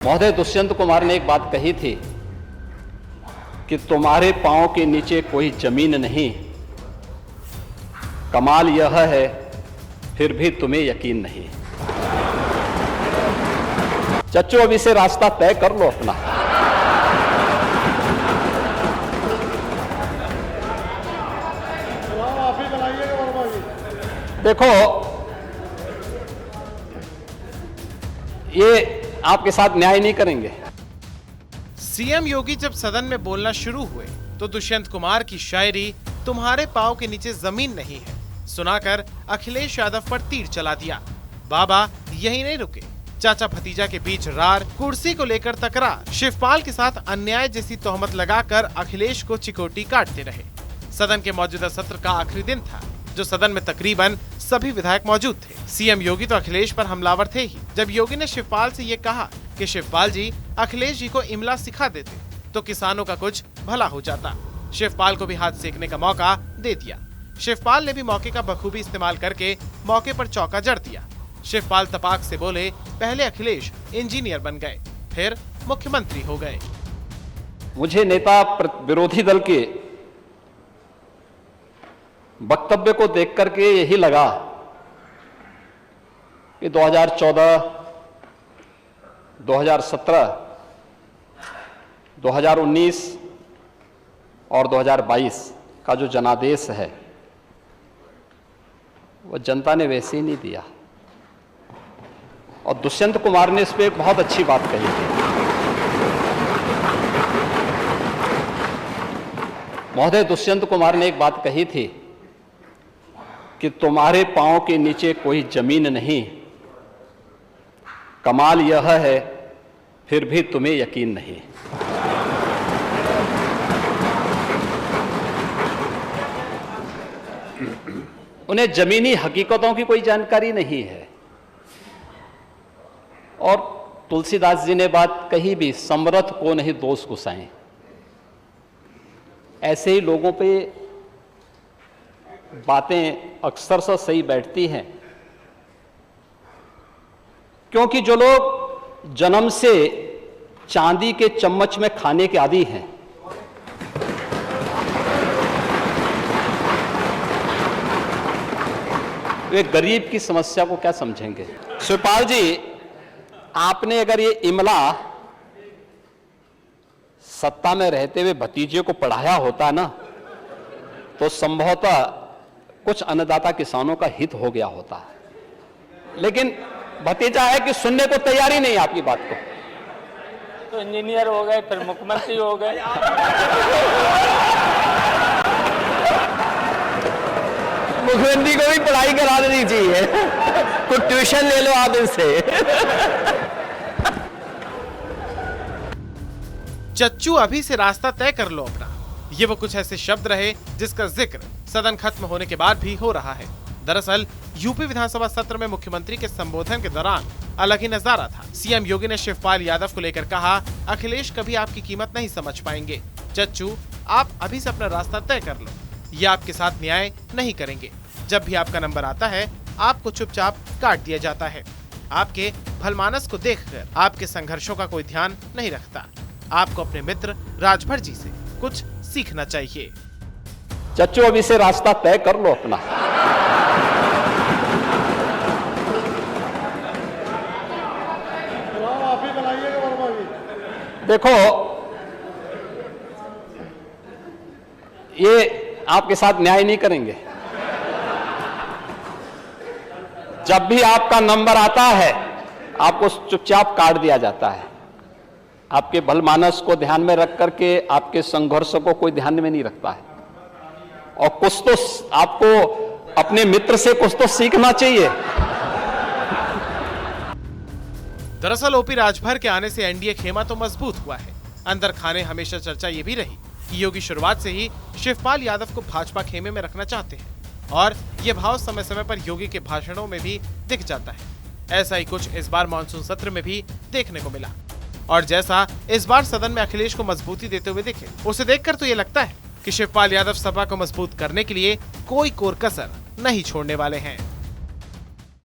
महोदय दुष्यंत कुमार ने एक बात कही थी कि तुम्हारे पांव के नीचे कोई जमीन नहीं, कमाल यह है फिर भी तुम्हें यकीन नहीं। चच्चू अब इसे रास्ता तय कर लो अपना। देखो ये आपके साथ न्याय नहीं करेंगे। सीएम योगी जब सदन में बोलना शुरू हुए तो दुष्यंत कुमार की शायरी तुम्हारे पांव के नीचे जमीन नहीं है सुनाकर अखिलेश यादव पर तीर चला दिया। बाबा यही नहीं रुके, चाचा भतीजा के बीच रार, कुर्सी को लेकर तकरार, शिवपाल के साथ अन्याय जैसी तोहमत लगाकर अखिलेश को चिकोटी काटते रहे। सदन के मौजूदा सत्र का आखिरी दिन था जो सदन में तकरीबन सभी विधायक मौजूद थे। सीएम योगी तो अखिलेश पर हमलावर थे ही। जब योगी ने शिवपाल से ये कहा कि शिवपाल जी अखिलेश जी को इमला सिखा देते तो किसानों का कुछ भला हो जाता, शिवपाल को भी हाथ सेकने का मौका दे दिया। शिवपाल ने भी मौके का बखूबी इस्तेमाल करके मौके पर चौका जड़ दिया। शिवपाल तपाक से बोले, पहले अखिलेश इंजीनियर बन गए, फिर मुख्यमंत्री हो गए। मुझे नेता विरोधी दल के वक्तव्य को देख करके यही लगा कि 2014, 2017, 2019 और 2022 का जो जनादेश है वो जनता ने वैसे ही नहीं दिया। और दुष्यंत कुमार ने इस पे एक बहुत अच्छी बात कही थी। महोदय दुष्यंत कुमार ने एक बात कही थी कि तुम्हारे पांव के नीचे कोई जमीन नहीं, कमाल यह है फिर भी तुम्हें यकीन नहीं। उन्हें जमीनी हकीकतों की कोई जानकारी नहीं है। और तुलसीदास जी ने बात कही भी, समर्थ को नहीं दोष गुसाएं। ऐसे ही लोगों पे बातें अक्सर से सही बैठती हैं, क्योंकि जो लोग जन्म से चांदी के चम्मच में खाने के आदी हैं, वे गरीब की समस्या को क्या समझेंगे। शिवपाल जी, आपने अगर ये इमला सत्ता में रहते हुए भतीजे को पढ़ाया होता ना, तो संभवतः कुछ अन्नदाता किसानों का हित हो गया होता। लेकिन भतीजा है कि सुनने को तैयार ही नहीं आपकी बात को। तो इंजीनियर हो गए, फिर मुख्यमंत्री हो गए। मुख्यमंत्री को भी पढ़ाई करा देनी चाहिए। कुछ ट्यूशन ले लो आप इनसे। चच्चू अभी से रास्ता तय कर लो अपना, ये वो कुछ ऐसे शब्द रहे जिसका जिक्र सदन खत्म होने के बाद भी हो रहा है। दरअसल यूपी विधानसभा सत्र में मुख्यमंत्री के संबोधन के दौरान अलग ही नजारा था। सीएम योगी ने शिवपाल यादव को लेकर कहा, अखिलेश कभी आपकी कीमत नहीं समझ पाएंगे। चच्चू, आप अभी से अपना रास्ता तय कर लो, ये आपके साथ न्याय नहीं करेंगे। जब भी आपका नंबर आता है आपको चुपचाप काट दिया जाता है। आपके भलमानस को देखकर आपके संघर्षों का कोई ध्यान नहीं रखता। आपको अपने मित्र राजभर जी से कुछ सीखना चाहिए। चच्चू अब इसे रास्ता तय कर लो अपना। देखो ये आपके साथ न्याय नहीं करेंगे। जब भी आपका नंबर आता है आपको चुपचाप काट दिया जाता है। आपके भलमानस को ध्यान में रख करके आपके संघर्ष को कोई ध्यान में नहीं रखता है। और कुछ तो आपको अपने मित्र से कुछ तो सीखना चाहिए। दरअसल ओपी राजभर के आने से एनडीए खेमा तो मजबूत हुआ है। अंदर खाने हमेशा चर्चा ये भी रही कि योगी शुरुआत से ही शिवपाल यादव को भाजपा खेमे में रखना चाहते हैं, और ये भाव समय समय पर योगी के भाषणों में भी दिख जाता है। ऐसा ही कुछ इस बार मानसून सत्र में भी देखने को मिला। और जैसा इस बार सदन में अखिलेश को मजबूती देते हुए दिखे, उसे देखकर तो ये लगता है कि शिवपाल यादव सपा को मजबूत करने के लिए कोई कोर कसर नहीं छोड़ने वाले हैं।